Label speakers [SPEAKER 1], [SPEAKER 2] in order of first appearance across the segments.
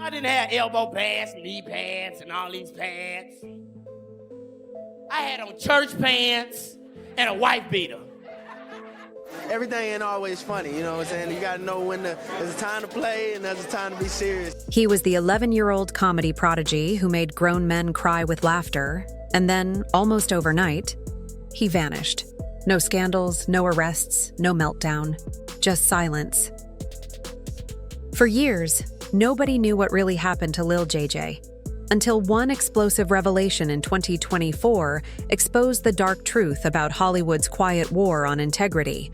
[SPEAKER 1] I didn't have elbow pads, knee pads, and all these pads. I had on church pants and a wife beater.
[SPEAKER 2] Everything ain't always funny, you know what I'm saying? You gotta know when there's a time to play and there's a time to be serious.
[SPEAKER 3] He was the 11-year-old comedy prodigy who made grown men cry with laughter, and then, almost overnight, he vanished. No scandals, no arrests, no meltdown, just silence. For years, nobody knew what really happened to Lil JJ, until one explosive revelation in 2024 exposed the dark truth about Hollywood's quiet war on integrity.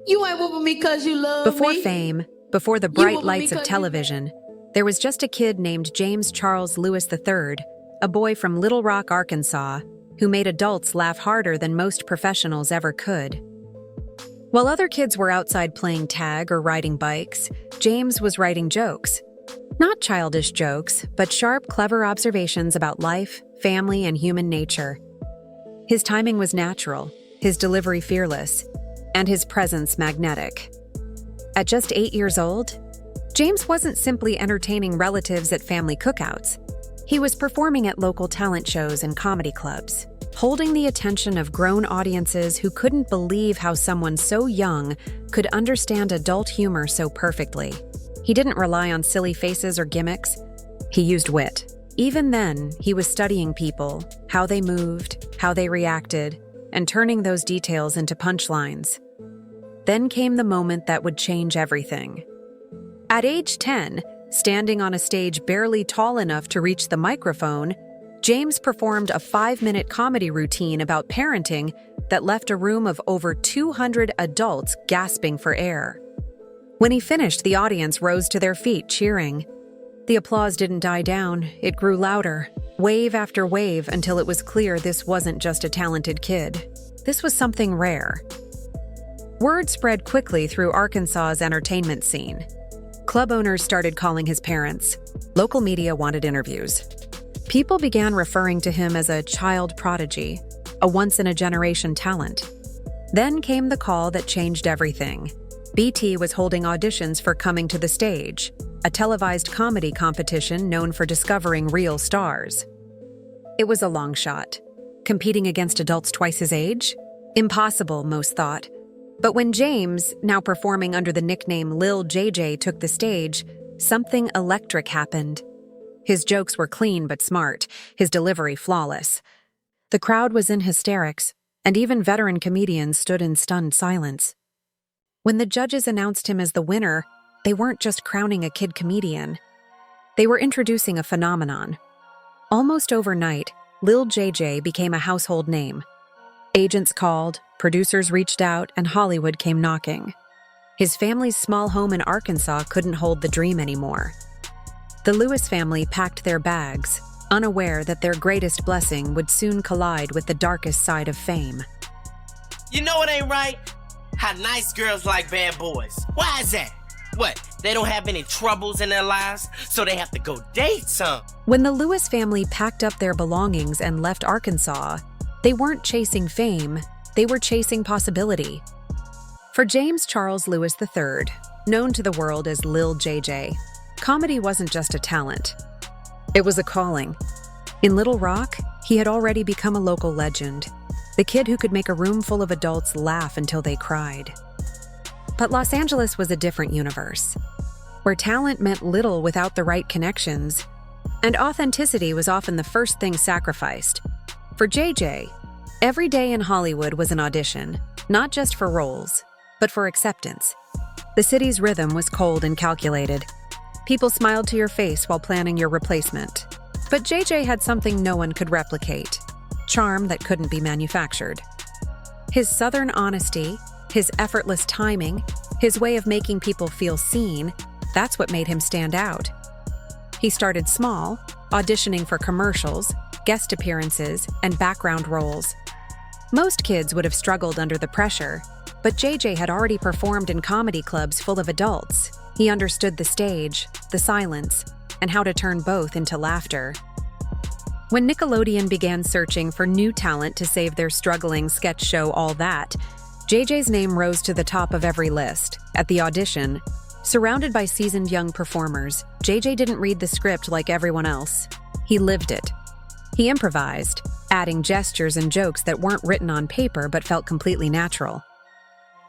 [SPEAKER 4] You ain't whooping me because you love
[SPEAKER 3] Before
[SPEAKER 4] me.
[SPEAKER 3] fame, before the bright
[SPEAKER 4] whooping me
[SPEAKER 3] lights of
[SPEAKER 4] 'cause you-
[SPEAKER 3] television, there was just a kid named James Charles Lewis III, a boy from Little Rock, Arkansas, who made adults laugh harder than most professionals ever could. While other kids were outside playing tag or riding bikes, James was writing jokes. Not childish jokes, but sharp, clever observations about life, family, and human nature. His timing was natural, his delivery fearless, and his presence magnetic. At just 8 years old, James wasn't simply entertaining relatives at family cookouts. He was performing at local talent shows and comedy clubs, holding the attention of grown audiences who couldn't believe how someone so young could understand adult humor so perfectly. He didn't rely on silly faces or gimmicks. He used wit. Even then, he was studying people, how they moved, how they reacted, and turning those details into punchlines. Then came the moment that would change everything. At age 10, standing on a stage barely tall enough to reach the microphone, James performed a 5-minute comedy routine about parenting that left a room of over 200 adults gasping for air. When he finished, the audience rose to their feet, cheering. The applause didn't die down, it grew louder, wave after wave, until it was clear this wasn't just a talented kid. This was something rare. Word spread quickly through Arkansas's entertainment scene. Club owners started calling his parents. Local media wanted interviews. People began referring to him as a child prodigy, a once-in-a-generation talent. Then came the call that changed everything. BT was holding auditions for Coming to the Stage, a televised comedy competition known for discovering real stars. It was a long shot. Competing against adults twice his age? Impossible, most thought. But when James, now performing under the nickname Lil JJ, took the stage, something electric happened. His jokes were clean but smart, his delivery flawless. The crowd was in hysterics, and even veteran comedians stood in stunned silence. When the judges announced him as the winner, they weren't just crowning a kid comedian. They were introducing a phenomenon. Almost overnight, Lil JJ became a household name. Agents called, producers reached out, and Hollywood came knocking. His family's small home in Arkansas couldn't hold the dream anymore. The Lewis family packed their bags, unaware that their greatest blessing would soon collide with the darkest side of fame.
[SPEAKER 1] You know it ain't right? How nice girls like bad boys. Why is that? What, they don't have any troubles in their lives, so they have to go date some?
[SPEAKER 3] When the Lewis family packed up their belongings and left Arkansas, they weren't chasing fame, they were chasing possibility. For James Charles Lewis III, known to the world as Lil JJ, comedy wasn't just a talent. It was a calling. In Little Rock, he had already become a local legend, the kid who could make a room full of adults laugh until they cried. But Los Angeles was a different universe, where talent meant little without the right connections, and authenticity was often the first thing sacrificed. For JJ, every day in Hollywood was an audition, not just for roles, but for acceptance. The city's rhythm was cold and calculated. People smiled to your face while planning your replacement. But JJ had something no one could replicate: charm that couldn't be manufactured. His southern honesty, his effortless timing, his way of making people feel seen, that's what made him stand out. He started small, auditioning for commercials, guest appearances, and background roles. Most kids would have struggled under the pressure, but JJ had already performed in comedy clubs full of adults. He understood the stage, the silence, and how to turn both into laughter. When Nickelodeon began searching for new talent to save their struggling sketch show All That, JJ's name rose to the top of every list. At the audition, Surrounded by seasoned young performers, JJ didn't read the script like everyone else. He lived it. He improvised, adding gestures and jokes that weren't written on paper but felt completely natural.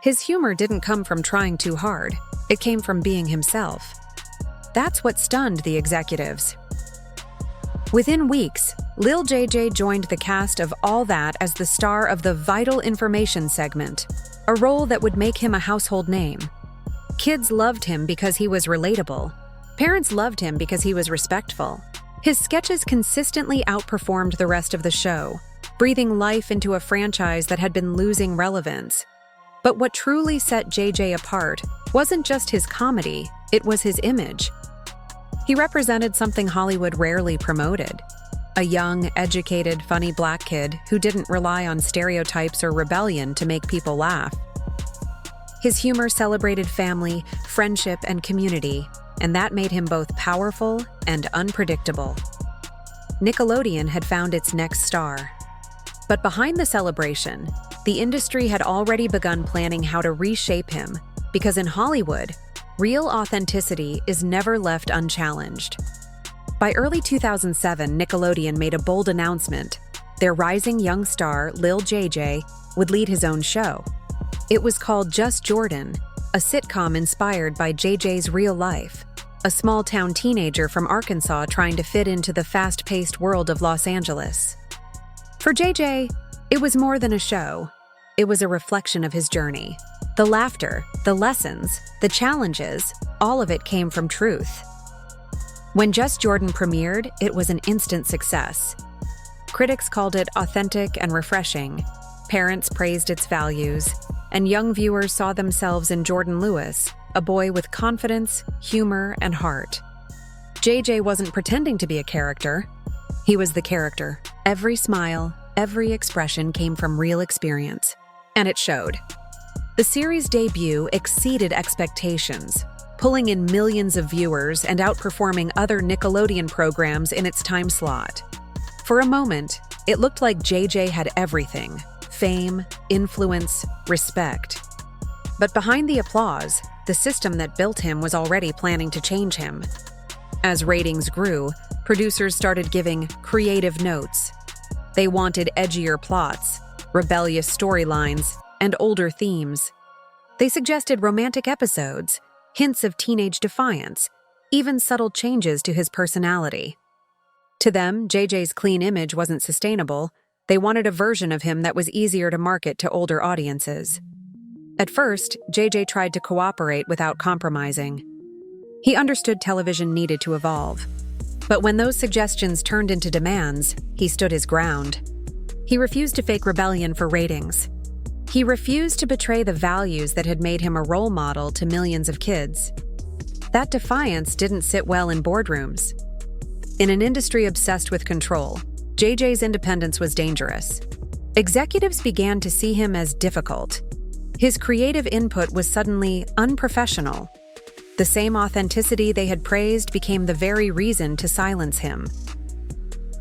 [SPEAKER 3] His humor didn't come from trying too hard. It came from being himself. That's what stunned the executives. Within weeks, Lil JJ joined the cast of All That as the star of the Vital Information segment, a role that would make him a household name. Kids loved him because he was relatable. Parents loved him because he was respectful. His sketches consistently outperformed the rest of the show, breathing life into a franchise that had been losing relevance. But what truly set JJ apart wasn't just his comedy, it was his image. He represented something Hollywood rarely promoted: a young, educated, funny black kid who didn't rely on stereotypes or rebellion to make people laugh. His humor celebrated family, friendship, and community, and that made him both powerful and unpredictable. Nickelodeon had found its next star. But behind the celebration, the industry had already begun planning how to reshape him, because in Hollywood, real authenticity is never left unchallenged. By early 2007, Nickelodeon made a bold announcement. Their rising young star, Lil JJ, would lead his own show. It was called Just Jordan, a sitcom inspired by JJ's real life, a small-town teenager from Arkansas trying to fit into the fast-paced world of Los Angeles. For JJ, it was more than a show. It was a reflection of his journey. The laughter, the lessons, the challenges, all of it came from truth. When Just Jordan premiered, it was an instant success. Critics called it authentic and refreshing, parents praised its values, and young viewers saw themselves in Jordan Lewis, a boy with confidence, humor, and heart. JJ wasn't pretending to be a character. He was the character. Every smile, every expression came from real experience. And it showed. The series' debut exceeded expectations, pulling in millions of viewers and outperforming other Nickelodeon programs in its time slot. For a moment, it looked like JJ had everything: fame, influence, respect. But behind the applause, the system that built him was already planning to change him. As ratings grew, producers started giving creative notes. They wanted edgier plots, rebellious storylines, and older themes. They suggested romantic episodes, hints of teenage defiance, even subtle changes to his personality. To them, JJ's clean image wasn't sustainable. They wanted a version of him that was easier to market to older audiences. At first, JJ tried to cooperate without compromising. He understood television needed to evolve. But when those suggestions turned into demands, he stood his ground. He refused to fake rebellion for ratings. He refused to betray the values that had made him a role model to millions of kids. That defiance didn't sit well in boardrooms. In an industry obsessed with control, JJ's independence was dangerous. Executives began to see him as difficult. His creative input was suddenly unprofessional. The same authenticity they had praised became the very reason to silence him.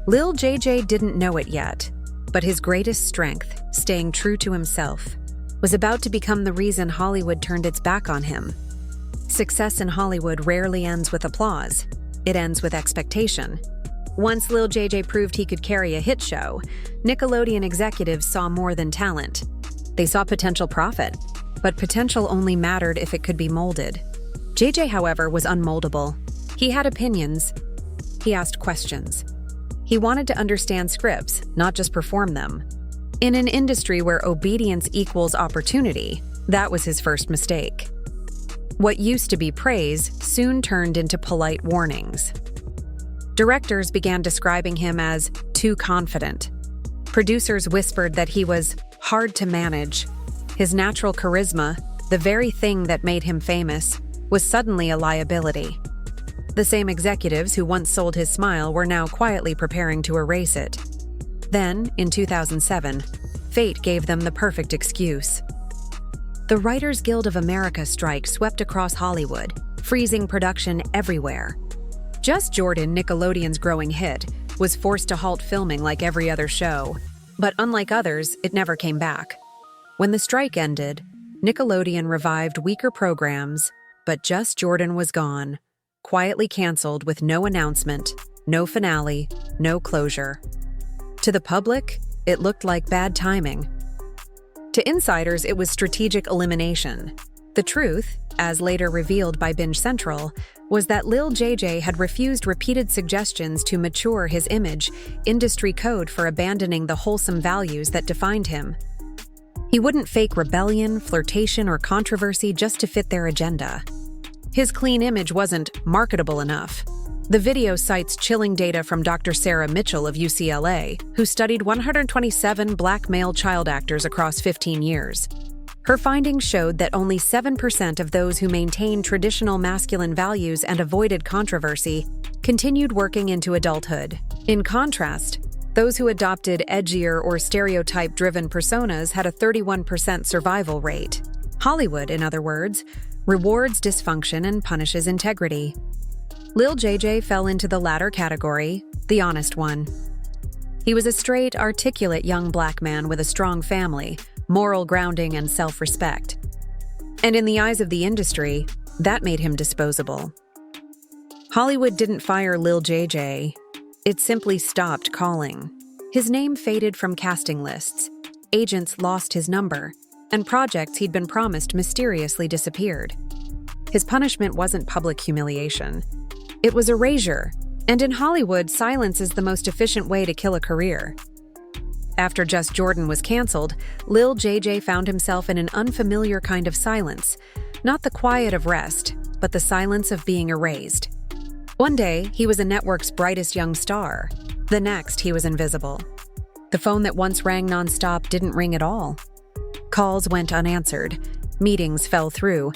[SPEAKER 3] Lil JJ didn't know it yet, but his greatest strength, staying true to himself, was about to become the reason Hollywood turned its back on him. Success in Hollywood rarely ends with applause. It ends with expectation. Once Lil JJ proved he could carry a hit show, Nickelodeon executives saw more than talent. They saw potential profit, but potential only mattered if it could be molded. JJ, however, was unmoldable. He had opinions. He asked questions. He wanted to understand scripts, not just perform them. In an industry where obedience equals opportunity, that was his first mistake. What used to be praise soon turned into polite warnings. Directors began describing him as too confident. Producers whispered that he was hard to manage. His natural charisma, the very thing that made him famous, was suddenly a liability. The same executives who once sold his smile were now quietly preparing to erase it. Then, in 2007, fate gave them the perfect excuse. The Writers Guild of America strike swept across Hollywood, freezing production everywhere. Just Jordan, Nickelodeon's growing hit, was forced to halt filming like every other show. But unlike others, it never came back. When the strike ended, Nickelodeon revived weaker programs, But Just Jordan was gone, quietly canceled with no announcement, no finale, no closure. To the public, it looked like bad timing. To insiders, it was strategic elimination. The truth, as later revealed by Binge Central, was that Lil JJ had refused repeated suggestions to mature his image, industry code for abandoning the wholesome values that defined him. He wouldn't fake rebellion, flirtation, or controversy just to fit their agenda. His clean image wasn't marketable enough. The video cites chilling data from Dr. Sarah Mitchell of UCLA, who studied 127 black male child actors across 15 years. Her findings showed that only 7% of those who maintained traditional masculine values and avoided controversy continued working into adulthood. In contrast, those who adopted edgier or stereotype-driven personas had a 31% survival rate. Hollywood, in other words, rewards dysfunction and punishes integrity. Lil JJ fell into the latter category, the honest one. He was a straight, articulate young black man with a strong family, moral grounding, and self-respect. And in the eyes of the industry, that made him disposable. Hollywood didn't fire Lil JJ. It simply stopped calling. His name faded from casting lists, agents lost his number, and projects he'd been promised mysteriously disappeared. His punishment wasn't public humiliation. It was erasure, and in Hollywood, silence is the most efficient way to kill a career. After Just Jordan was canceled, Lil JJ found himself in an unfamiliar kind of silence, not the quiet of rest, but the silence of being erased. One day, he was a network's brightest young star. The next, he was invisible. The phone that once rang nonstop didn't ring at all. Calls went unanswered, meetings fell through,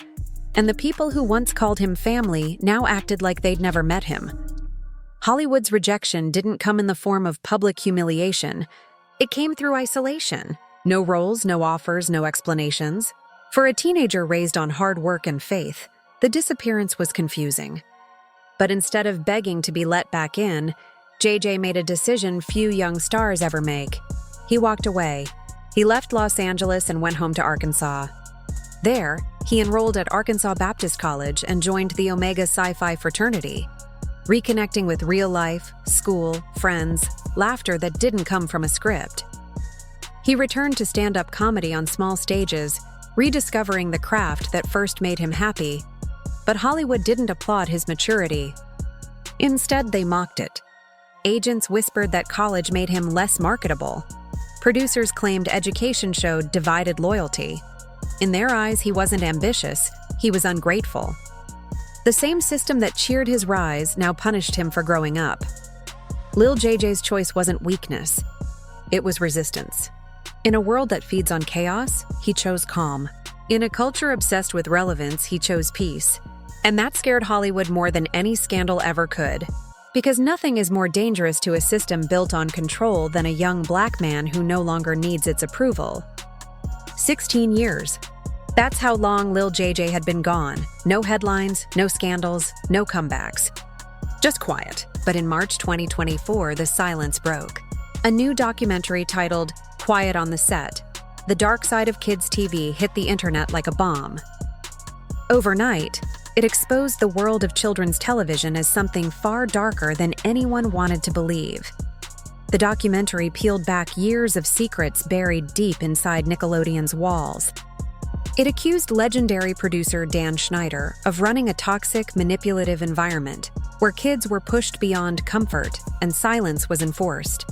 [SPEAKER 3] and the people who once called him family now acted like they'd never met him. Hollywood's rejection didn't come in the form of public humiliation. It came through isolation. No roles, no offers, no explanations. For a teenager raised on hard work and faith, the disappearance was confusing. But instead of begging to be let back in, JJ made a decision few young stars ever make. He walked away. He left Los Angeles and went home to Arkansas. There, he enrolled at Arkansas Baptist College and joined the Omega Sci-Fi fraternity, reconnecting with real life, school, friends, laughter that didn't come from a script. He returned to stand-up comedy on small stages, rediscovering the craft that first made him happy. But Hollywood didn't applaud his maturity. Instead, they mocked it. Agents whispered that college made him less marketable. Producers claimed education showed divided loyalty. In their eyes, he wasn't ambitious, he was ungrateful. The same system that cheered his rise now punished him for growing up. Lil JJ's choice wasn't weakness, it was resistance. In a world that feeds on chaos, he chose calm. In a culture obsessed with relevance, he chose peace. And that scared Hollywood more than any scandal ever could. Because nothing is more dangerous to a system built on control than a young black man who no longer needs its approval. 16 years. That's how long Lil JJ had been gone. No headlines, no scandals, no comebacks. Just quiet. But in March 2024, the silence broke. A new documentary titled Quiet on the Set, The Dark Side of Kids TV hit the internet like a bomb. Overnight, it exposed the world of children's television as something far darker than anyone wanted to believe. The documentary peeled back years of secrets buried deep inside Nickelodeon's walls. It accused legendary producer Dan Schneider of running a toxic, manipulative environment where kids were pushed beyond comfort and silence was enforced.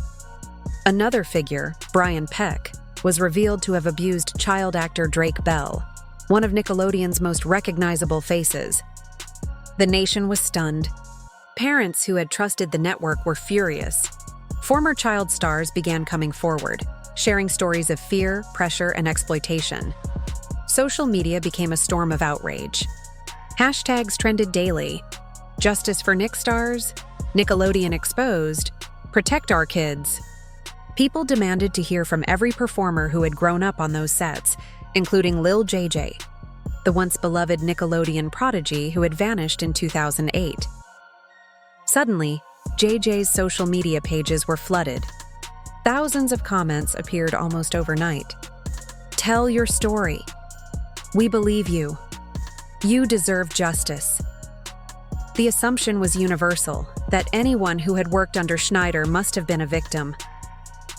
[SPEAKER 3] Another figure, Brian Peck, was revealed to have abused child actor Drake Bell, one of Nickelodeon's most recognizable faces. The nation was stunned. Parents who had trusted the network were furious. Former child stars began coming forward, sharing stories of fear, pressure, and exploitation. Social media became a storm of outrage. Hashtags trended daily. Justice for Nick stars, Nickelodeon exposed, protect our kids. People demanded to hear from every performer who had grown up on those sets, including Lil JJ, the once beloved Nickelodeon prodigy who had vanished in 2008. Suddenly, JJ's social media pages were flooded. Thousands of comments appeared almost overnight. Tell your story. We believe you. "You deserve justice." The assumption was universal, that anyone who had worked under Schneider must have been a victim.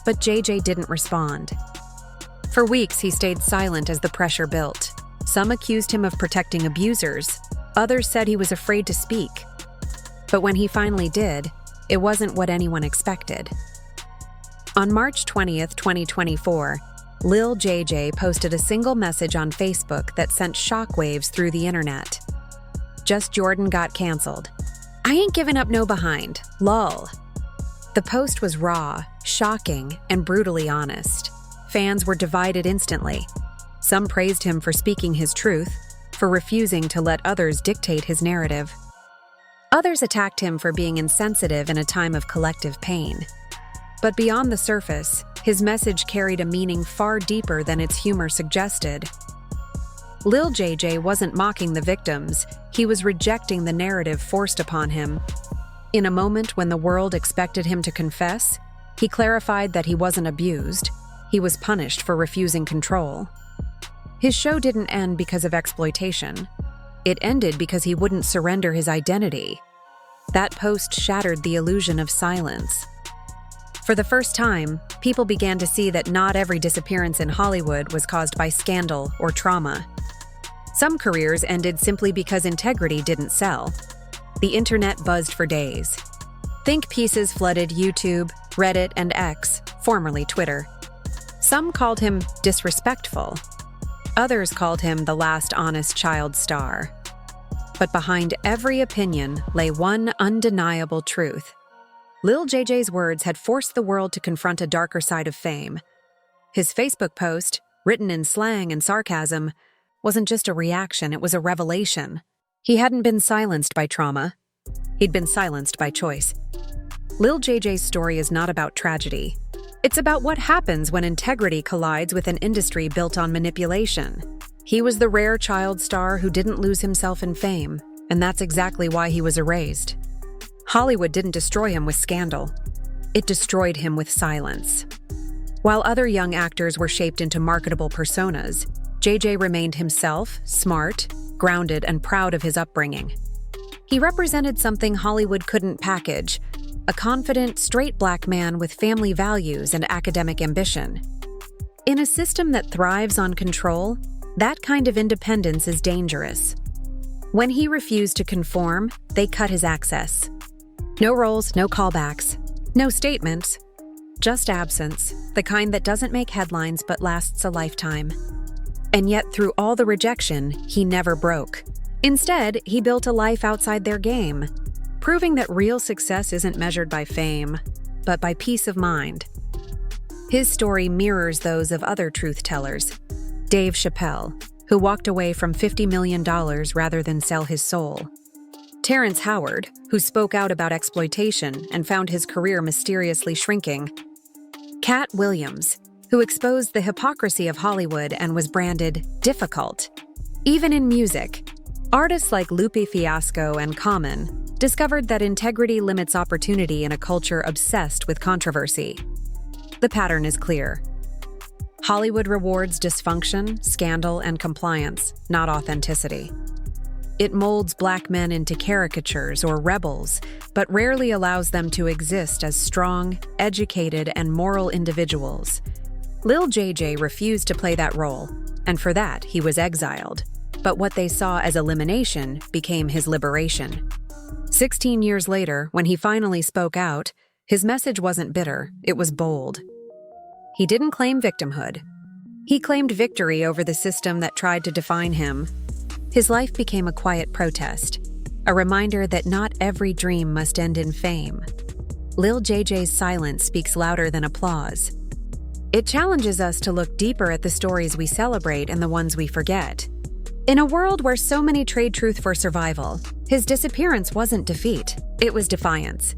[SPEAKER 3] But JJ didn't respond. For weeks, he stayed silent as the pressure built. Some accused him of protecting abusers. Others said he was afraid to speak. But when he finally did, it wasn't what anyone expected. On March 20th, 2024, Lil JJ posted a single message on Facebook that sent shockwaves through the internet. "Just Jordan got canceled. I ain't giving up no behind. Lol." The post was raw, shocking, and brutally honest. Fans were divided instantly. Some praised him for speaking his truth, for refusing to let others dictate his narrative. Others attacked him for being insensitive in a time of collective pain. But beyond the surface, his message carried a meaning far deeper than its humor suggested. Lil JJ wasn't mocking the victims, he was rejecting the narrative forced upon him. In a moment when the world expected him to confess, he clarified that he wasn't abused, he was punished for refusing control. His show didn't end because of exploitation. It ended because he wouldn't surrender his identity. That post shattered the illusion of silence. For the first time, people began to see that not every disappearance in Hollywood was caused by scandal or trauma. Some careers ended simply because integrity didn't sell. The internet buzzed for days. Think pieces flooded YouTube, Reddit, and X, formerly Twitter. Some called him disrespectful. Others called him the last honest child star. But behind every opinion lay one undeniable truth. Lil JJ's words had forced the world to confront a darker side of fame. His Facebook post, written in slang and sarcasm, wasn't just a reaction, it was a revelation. He hadn't been silenced by trauma. He'd been silenced by choice. Lil JJ's story is not about tragedy. It's about what happens when integrity collides with an industry built on manipulation. He was the rare child star who didn't lose himself in fame, and that's exactly why he was erased. Hollywood didn't destroy him with scandal. It destroyed him with silence. While other young actors were shaped into marketable personas, JJ remained himself, smart, grounded, and proud of his upbringing. He represented something Hollywood couldn't package, a confident, straight black man with family values and academic ambition. In a system that thrives on control, that kind of independence is dangerous. When he refused to conform, they cut his access. No roles, no callbacks, no statements, just absence, the kind that doesn't make headlines but lasts a lifetime. And yet, through all the rejection, he never broke. Instead, he built a life outside their game, proving that real success isn't measured by fame, but by peace of mind. His story mirrors those of other truth-tellers. Dave Chappelle, who walked away from $50 million rather than sell his soul. Terrence Howard, who spoke out about exploitation and found his career mysteriously shrinking. Cat Williams, who exposed the hypocrisy of Hollywood and was branded difficult. Even in music, artists like Lupe Fiasco and Common discovered that integrity limits opportunity in a culture obsessed with controversy. The pattern is clear. Hollywood rewards dysfunction, scandal, and compliance, not authenticity. It molds black men into caricatures or rebels, but rarely allows them to exist as strong, educated, and moral individuals. Lil JJ refused to play that role, and for that, he was exiled. But what they saw as elimination became his liberation. 16 years later, when he finally spoke out, his message wasn't bitter, it was bold. He didn't claim victimhood. He claimed victory over the system that tried to define him. His life became a quiet protest, a reminder that not every dream must end in fame. Lil JJ's silence speaks louder than applause. It challenges us to look deeper at the stories we celebrate and the ones we forget. In a world where so many trade truth for survival, his disappearance wasn't defeat, it was defiance.